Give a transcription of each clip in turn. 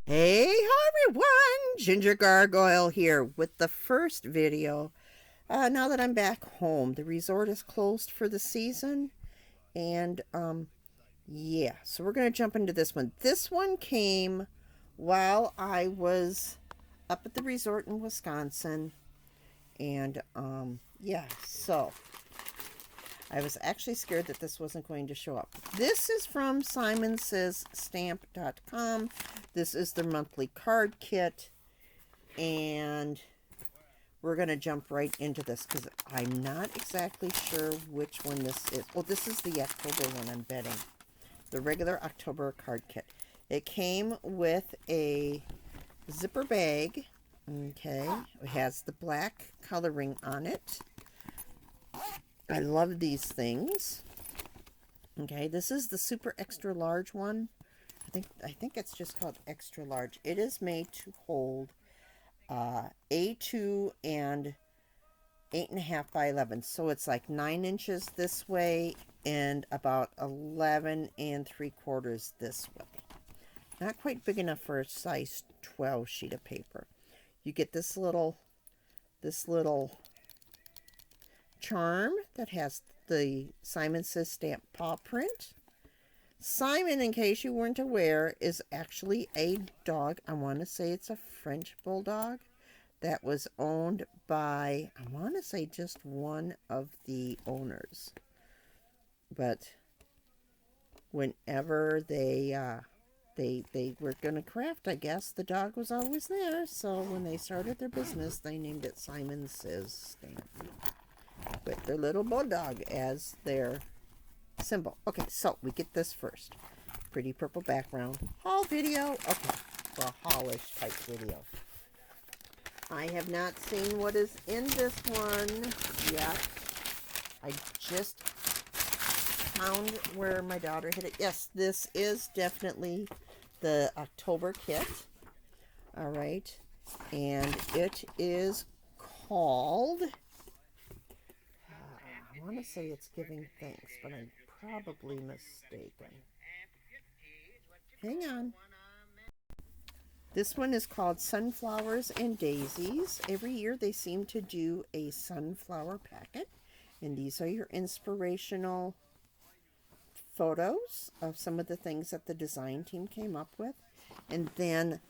Hey everyone, Ginger Gargoyle here with the first video. Now that I'm back home, the resort is closed for the season, and yeah, so we're gonna jump into this one. This one came while I was up at the resort in Wisconsin, and yeah, so I was actually scared that this wasn't going to show up. This is from SimonsSaysStamp.com. This is their monthly card kit, and we're going to jump right into this because I'm not exactly sure which one this is. Well, this is the October one, I'm betting. The regular October card kit. It came with a zipper bag. Okay. It has the black coloring on it. I love these things. Okay, this is the super extra large one. I think it's just called extra large. It is made to hold A2 and 8.5 by 11. So it's like 9 inches this way and about 11 3/4 this way. Not quite big enough for a size 12 sheet of paper. You get this little charm that has the Simon Says stamp paw print. Simon, in case you weren't aware, is actually a dog. I want to say it's a French bulldog that was owned by, I want to say, just one of the owners. But whenever they were going to craft, I guess, the dog was always there. So when they started their business, they named it Simon Says Stamp, with their little bulldog as their symbol. Okay, so we get this first. Pretty purple background. Haul video. Okay, for a haulish type video. I have not seen what is in this one yet. I just found where my daughter hid it. Yes, this is definitely the October kit. All right, and it is called, I want to say it's Giving Thanks, but I'm probably mistaken. Hang on. This one is called Sunflowers and Daisies. Every year they seem to do a sunflower packet, and these are your inspirational photos of some of the things that the design team came up with. And then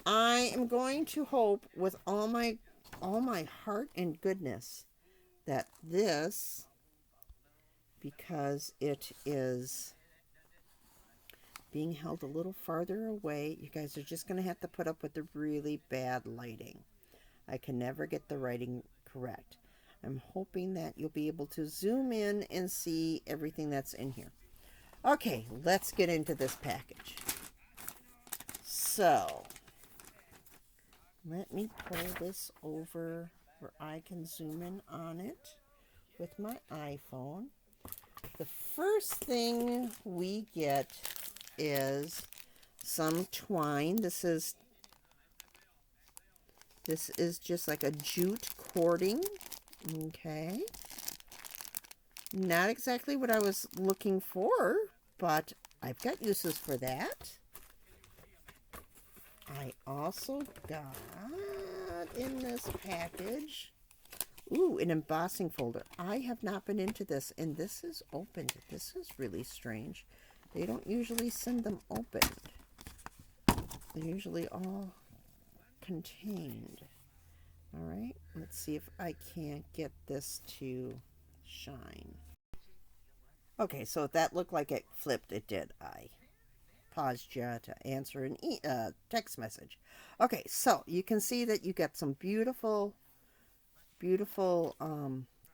I am going to hope with all my heart and goodness that this, because it is being held a little farther away, you guys are just going to have to put up with the really bad lighting. I can never get the writing correct. I'm hoping that you'll be able to zoom in and see everything that's in here. Okay, let's get into this package. So, let me pull this over where I can zoom in on it with my iPhone. The first thing we get is some twine. This is just like a jute cording. Okay. Not exactly what I was looking for, but I've got uses for that. I also got in this package, ooh, an embossing folder. I have not been into this, and this is opened. This is really strange. They don't usually send them opened. They're usually all contained. All right, let's see if I can't get this to shine. Okay, so if that looked like it flipped, it did. I paused you to answer an text message. Okay, so you can see that you get some beautiful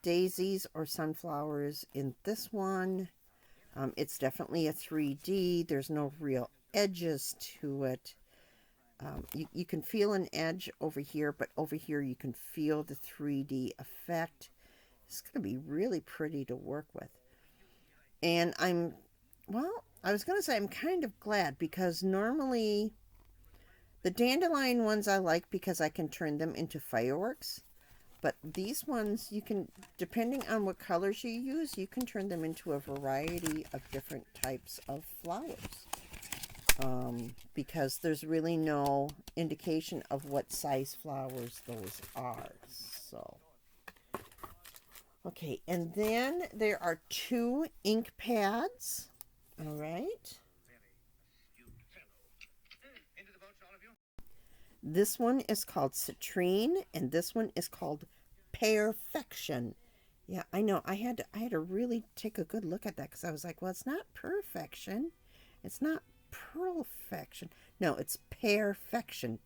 daisies or sunflowers in this one. It's definitely a 3D. There's no real edges to it. You can feel an edge over here, but over here you can feel the 3D effect. It's going to be really pretty to work with. And I was going to say I'm kind of glad, because normally the dandelion ones I like because I can turn them into fireworks. But these ones, you can, depending on what colors you use, you can turn them into a variety of different types of flowers. because there's really no indication of what size flowers those are. So, okay, and then there are 2 ink pads. All right. This one is called Citrine, and this one is called Perfection. Yeah, I know. I had to really take a good look at that because I was like, well, it's not perfection. It's not perfection. No, it's Perfection.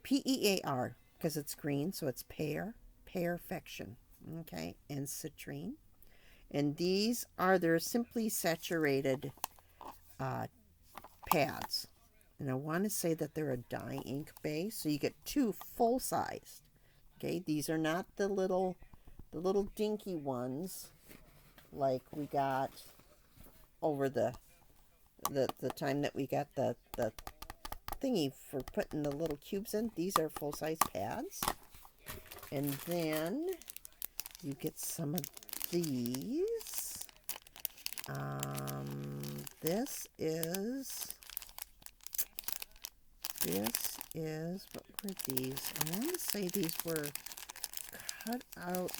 Pear, because it's green, so it's Perfection. Okay, and Citrine. And these are their simply saturated pads. And I want to say that they're a dye ink base, so you get 2 full sized. Okay, these are not the little dinky ones like we got over the time that we got the thingy for putting the little cubes in. These are full size pads. And then you get some of these. This is, what were these? I want to say these were cut out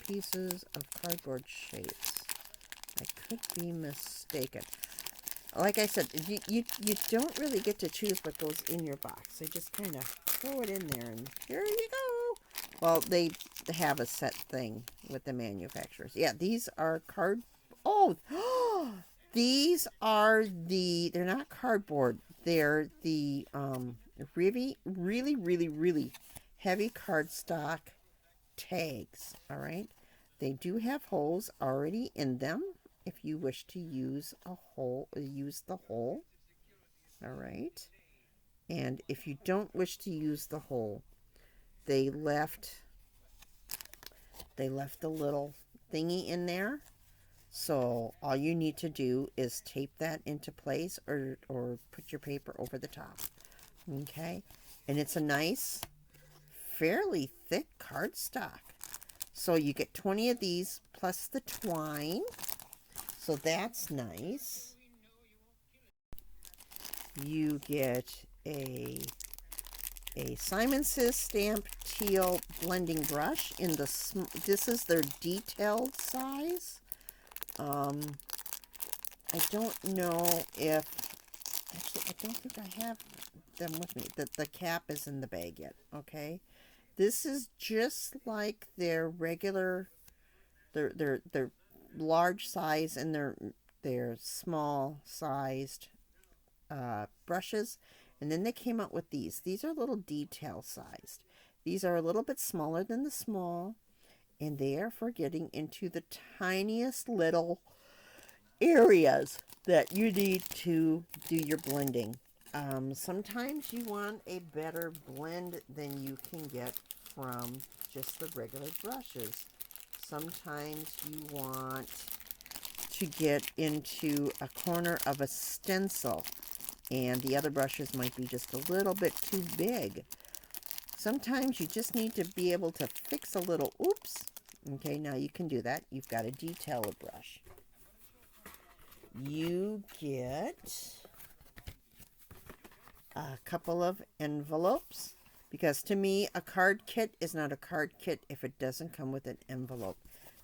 pieces of cardboard shapes. I could be mistaken. Like I said, you don't really get to choose what goes in your box. They just kind of throw it in there and here you go. Well, they have a set thing with the manufacturers. Yeah, these are these are they're not cardboard. They're the really heavy cardstock tags. All right, they do have holes already in them if you wish to use the hole. All right, and if you don't wish to use the hole, they left the little thingy in there. So all you need to do is tape that into place or put your paper over the top. Okay, and it's a nice, fairly thick cardstock. So you get 20 of these plus the twine. So that's nice. You get a Simon Says Stamp Teal blending brush in this is their detailed size. I don't know if, actually, I don't think I have them with me. The cap is in the bag yet, okay? This is just like their regular, their large size and their small sized brushes. And then they came out with these. These are little detail sized. These are a little bit smaller than the small, and they are for getting into the tiniest little areas that you need to do your blending. Sometimes you want a better blend than you can get from just the regular brushes. Sometimes you want to get into a corner of a stencil, and the other brushes might be just a little bit too big. Sometimes you just need to be able to fix a little oops. Okay, now you can do that. You've got a detailer brush. You get a couple of envelopes, because to me a card kit is not a card kit if it doesn't come with an envelope.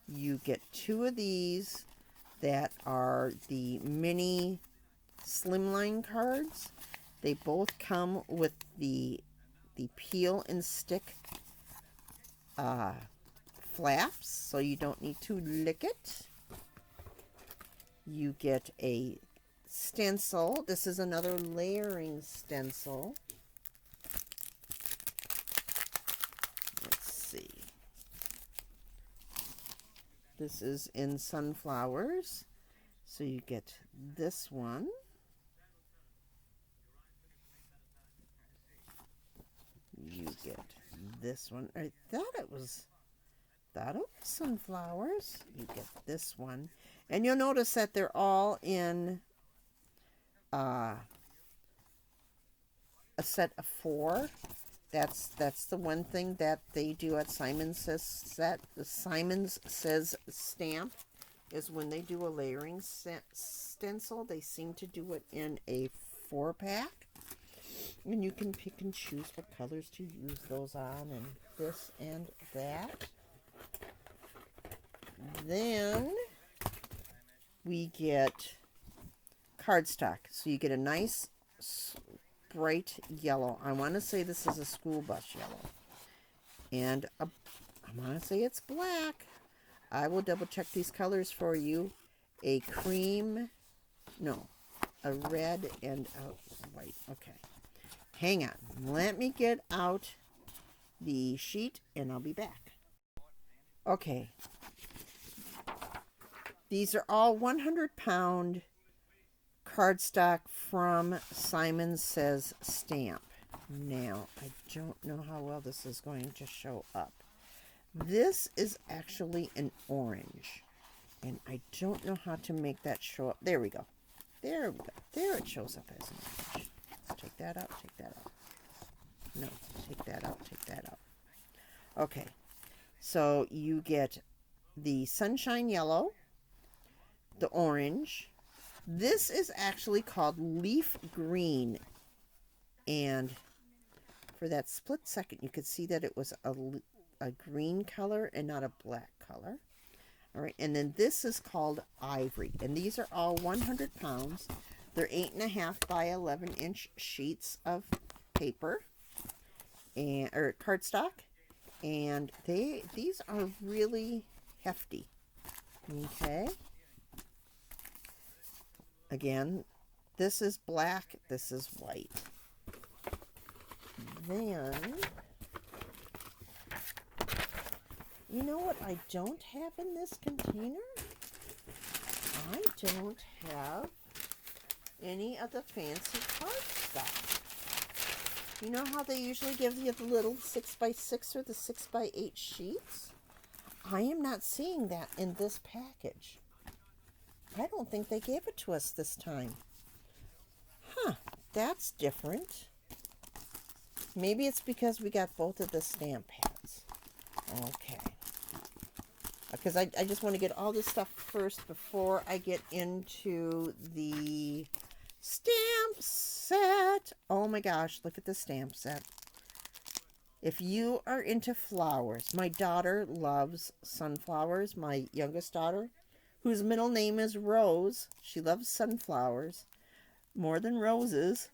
You get 2 of these that are the mini slimline cards. They both come with the peel and stick flaps, so you don't need to lick it. You get a stencil. This is another layering stencil. Let's see. This is in sunflowers. So you get this one. You get this one. I thought it was sunflowers. You get this one. And you'll notice that they're all in a set of 4. That's the one thing that they do at Simon Says Stamp is when they do a layering stencil, they seem to do it in a 4-pack. And you can pick and choose what colors to use those on, and this and that. Then we get cardstock. So you get a nice bright yellow. I want to say this is a school bus yellow. And I want to say it's black. I will double check these colors for you. A cream, no, a red and a white. Okay. Hang on. Let me get out the sheet and I'll be back. Okay. These are all 100-pound cardstock from Simon Says Stamp. Now, I don't know how well this is going to show up. This is actually an orange. And I don't know how to make that show up. There we go. There we go. There it shows up as an orange. Let's take that out, take that out. No, take that out, take that out. Okay. So you get the sunshine yellow, the orange. This is actually called leaf green. And for that split second, you could see that it was a green color and not a black color. All right, and then this is called ivory. And these are all 100 pounds. They're 8.5 by 11-inch sheets of paper or cardstock. And these are really hefty. Okay. Again, this is black, this is white. Then, you know what I don't have in this container? I don't have any of the fancy cardstock. You know how they usually give you the little 6x6 or the 6x8 sheets? I am not seeing that in this package. I don't think they gave it to us this time. Huh, that's different. Maybe it's because we got both of the stamp pads. Okay. Because I just want to get all this stuff first before I get into the stamp set. Oh my gosh, look at the stamp set. If you are into flowers, my daughter loves sunflowers, my youngest daughter, whose middle name is Rose. She loves sunflowers more than roses,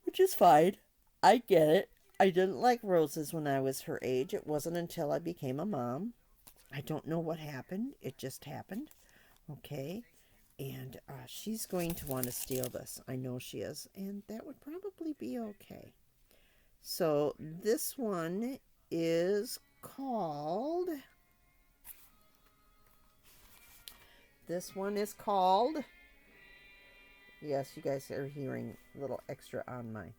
which is fine. I get it. I didn't like roses when I was her age. It wasn't until I became a mom. I don't know what happened. It just happened. Okay. And she's going to want to steal this. I know she is. And that would probably be okay. So this one is called... Yes, you guys are hearing a little extra on my...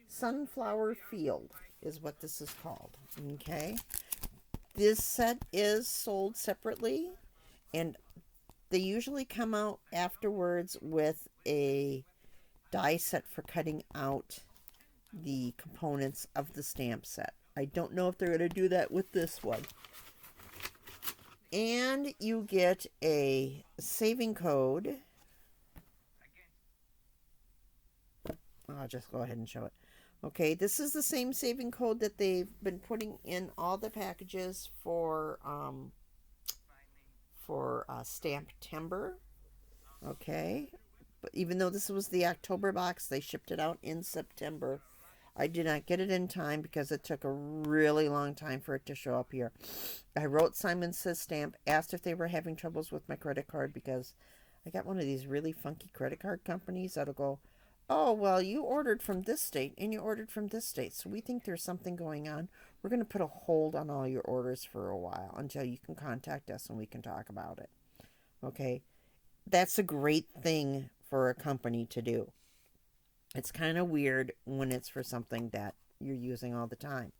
Sunflower Field is what this is called. Okay. This set is sold separately, and they usually come out afterwards with a die set for cutting out the components of the stamp set. I don't know if they're going to do that with this one. And you get a saving code. I'll just go ahead and show it. Okay, this is the same saving code that they've been putting in all the packages for Stamp-Timber. Okay, but even though this was the October box, they shipped it out in September. I did not get it in time because it took a really long time for it to show up here. I wrote Simon Says Stamp, asked if they were having troubles with my credit card because I got one of these really funky credit card companies that'll go, oh, well, you ordered from this state and you ordered from this state, so we think there's something going on. We're going to put a hold on all your orders for a while until you can contact us and we can talk about it. Okay? That's a great thing for a company to do. It's kind of weird when it's for something that you're using all the time.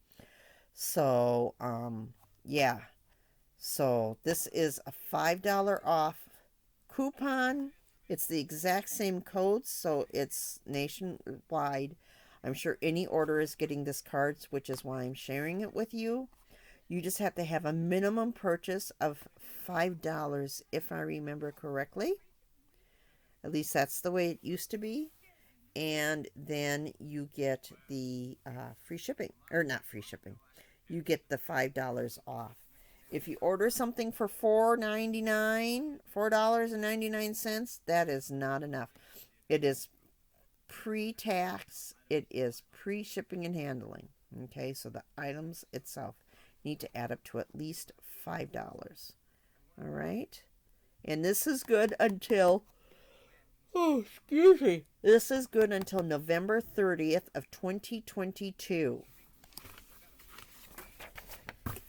So, yeah. So, this is a $5 off coupon. It's the exact same code, so it's nationwide. I'm sure any order is getting this card, which is why I'm sharing it with you. You just have to have a minimum purchase of $5, if I remember correctly. At least that's the way it used to be. And then you get the free shipping, or not free shipping. You get the $5 off. If you order something for $4.99, that is not enough. It is pre-tax. It is pre-shipping and handling. Okay, so the items itself need to add up to at least $5. All right, and this is good until, oh, excuse me. This is good until November 30th of 2022. Let's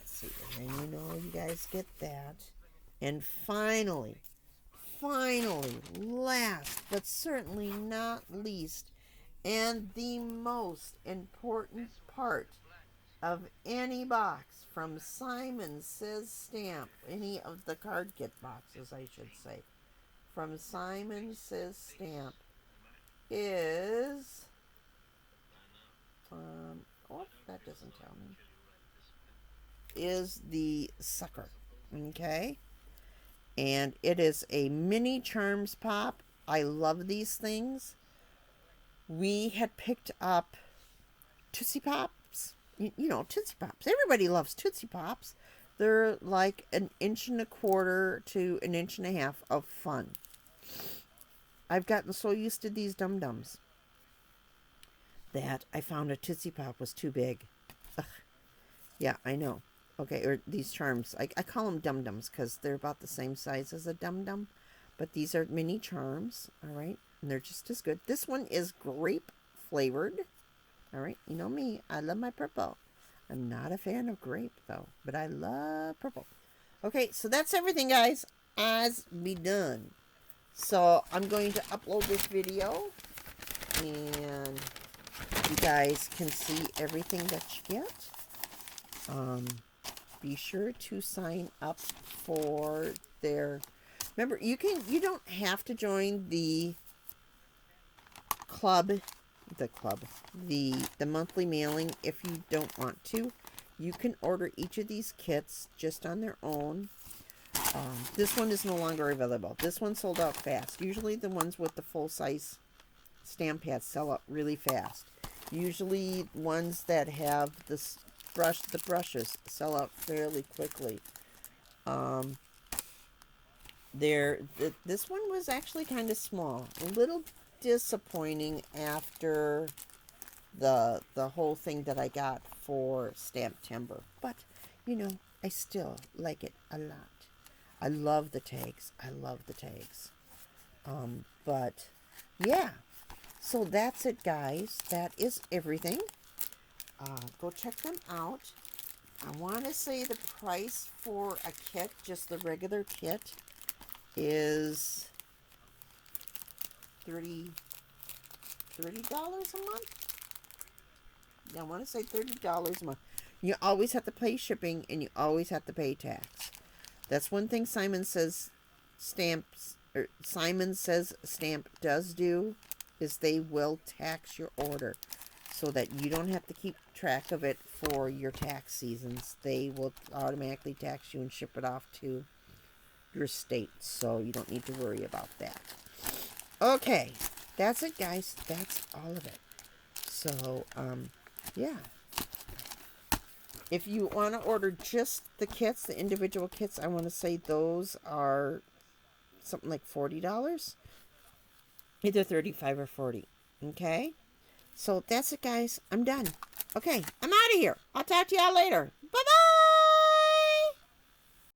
see, and then you know you guys get that. And finally, last but certainly not least, and the most important part of any box from Simon Says Stamp, any of the card kit boxes, I should say, from Simon Says Stamp is, oh, that doesn't tell me, is the sucker, okay? And it is a mini Charms Pop. I love these things. We had picked up Tootsie Pops. You know, Tootsie Pops. Everybody loves Tootsie Pops. They're like 1.25 to 1.5 inches of fun. I've gotten so used to these dum-dums that I found a Tootsie Pop was too big. Ugh. Yeah, I know. Okay, or these charms. I call them dum-dums because they're about the same size as a dum-dum. But these are mini charms, all right? And they're just as good. This one is grape flavored. All right, you know me. I love my purple. I'm not a fan of grape, though. But I love purple. Okay, so that's everything, guys. As be done. So I'm going to upload this video. And you guys can see everything that you get. Be sure to sign up for their, remember, you don't have to join the monthly mailing if you don't want to. You can order each of these kits just on their own. This one is no longer available. This one sold out fast. Usually the ones with the full-size stamp pads sell out really fast. Usually ones that have the brushes sell out fairly quickly. This one was actually kind of small. A little disappointing after the whole thing that I got for Stamp Timber. But, you know, I still like it a lot. I love the tags. But, yeah. So that's it, guys. That is everything. Go check them out. I want to say the price for a kit, just the regular kit, is $30 a month. Yeah, I want to say $30 a month. You always have to pay shipping, and you always have to pay tax. That's one thing Simon Says Stamp does do, is they will tax your order, so that you don't have to keep track of it for your tax seasons. They will automatically tax you and ship it off to your state, so you don't need to worry about that. Okay, that's it, guys. That's all of it. So, yeah. If you want to order just the kits, the individual kits, I want to say those are something like $40. Either $35 or $40. Okay? So that's it, guys. I'm done. Okay, I'm out of here. I'll talk to y'all later. Bye-bye!